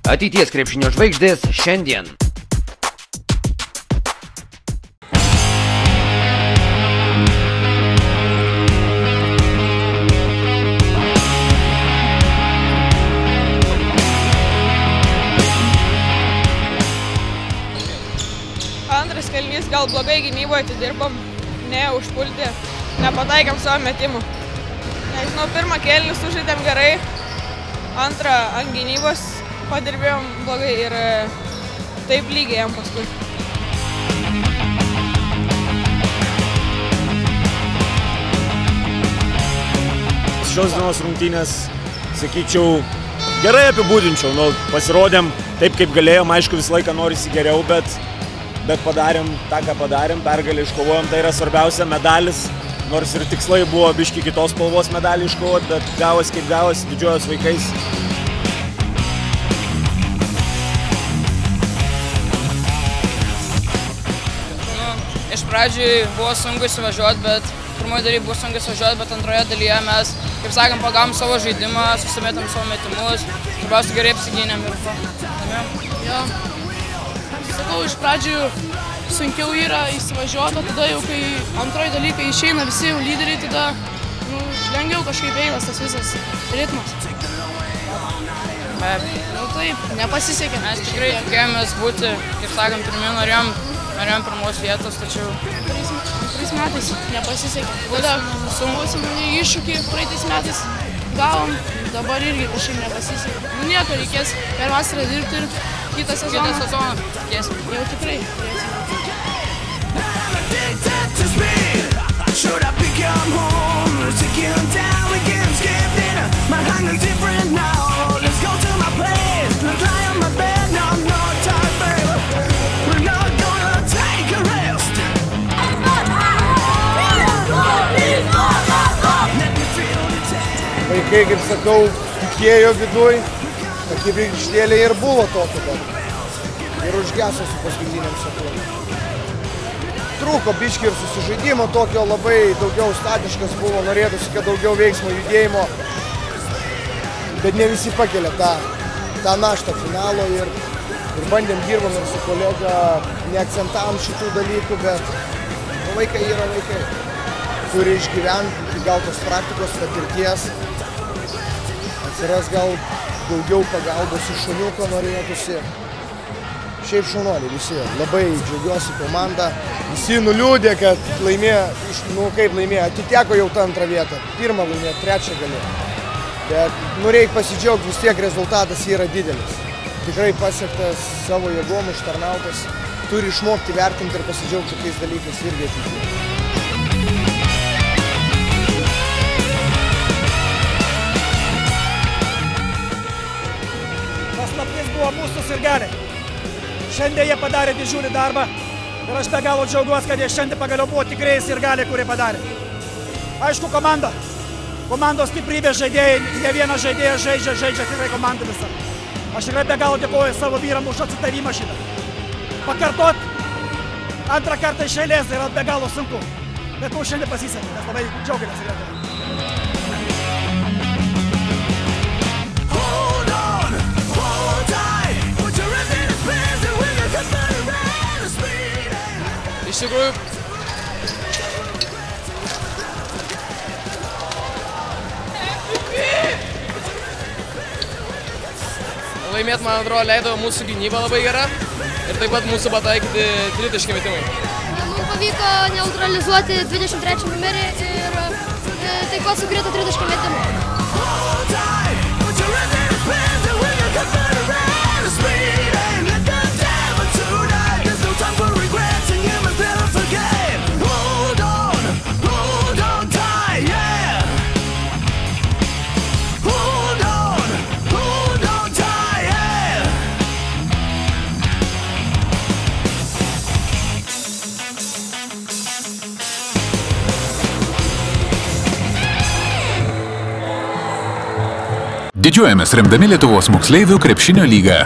Ateities krepšinio žvaigždės šiandien. Antras kėlinys gal blogai gynyboje atidirbom, neužpulti, nepataikėm savo metimų. Nežinau, pirmą kėlinį sužaidėm gerai, antrą ant gynybos padirbėjom blogai ir taip lygiai jam paskui. Šios dienos rungtynės, sakyčiau, gerai apibūdinčiau. Pasirodėm taip, kaip galėjom, aišku, visą laiką norisi geriau, bet padarėm tą, ką padarėm, pergalę iškovojom, tai yra svarbiausia, medalis, nors ir tikslai buvo biški kitos spalvos medalį iškovoti, bet gavosi kaip gavosi, didžiuojos vaikais. Iš pradžių buvo sunku įsivažiuoti, bet pirmoje dalyje buvo sunku įsivažiuoti, bet antroje dalyje mes, kaip sakant, pagavom savo žaidimą, susimetėm savo metimus, svarbiausia gerai apsigynėm ir laimėjom. Sakau, iš pradžių sunkiau yra įsivažiuoti, tada jau kai antroji dalykai išeina visi jau lyderiai, tada lengviau kažkaip einas tas visas ritmas. Taip, nepasisekė. Mes tikrai tikėjomės būti, kaip sakant, pirmi norėjom pirmos vietos, tačiau... Antrais metais nepasisekė. Tada sunkusim iššūkį praeitais metais gavom, dabar irgi kažkaip nepasisekė. Nieko, reikės per vasarą dirbti ir kitą sezoną. Jau tikrai. Vaikai, kaip sakau, tikėjo viduj, kad kaip aikštėlė ir buvo tokio, bet ir užgeso su paskutiniam sekundėm. Trūko biškį ir susižaidimo tokio, labai daugiau statiškas buvo, norėtųsi, kad daugiau veiksmo, judėjimo, bet ne visi pakelia tą naštą finalo ir bandėm dirbom ir su kolega, neakcentavom šitų dalykų, bet vaikai yra vaikai. Turi išgyventi, gal tos praktikos patirties, atsiras gal daugiau pagalbos iš šuniuko norėtųsi. Šiaip šaunuoliai visi, labai džiaugiuosi komanda. Visi nuliūdė, kad laimėjo, kaip laimėjo, atiteko jau tą antrą vietą. Pirmą laimėjo, trečią galėjo. Bet reikia pasidžiaugti, vis tiek rezultatas yra didelis. Tikrai pasiektas savo jėgom, užtarnautas. Turi išmokti vertinti ir pasidžiaugti tokiais dalykais irgi ateityje. Paslaptis buvo mūsų sirgaliai. Šiandien jie padarė didžiulį darbą ir aš be galo džiaugiuosi, kad jie šiandien pagaliau buvo tikrieji sirgaliai, kurie padarė. Aišku, komandos stiprybės žaidėjai, ne vienas žaidėjas žaidžia tikrai komandą visą. Aš tikrai be galo dėkoju savo vyram už atsitavimą šitą. Pakartot antrą kartą iš eilės yra be galo sunku, bet mums šiandien pasisekė, mes labai džiaugiamės ir lietuvai. Iš tikrųjų, laimėti, man atrodo, leido mūsų gynyba labai gera ir taip pat mūsų pataikyti tritaškį metimai. Mums pavyko neutralizuoti 23 numerį ir taip pat sukrito tritaškį metimą. Didžiuojamės remdami Lietuvos moksleivių krepšinio lygą.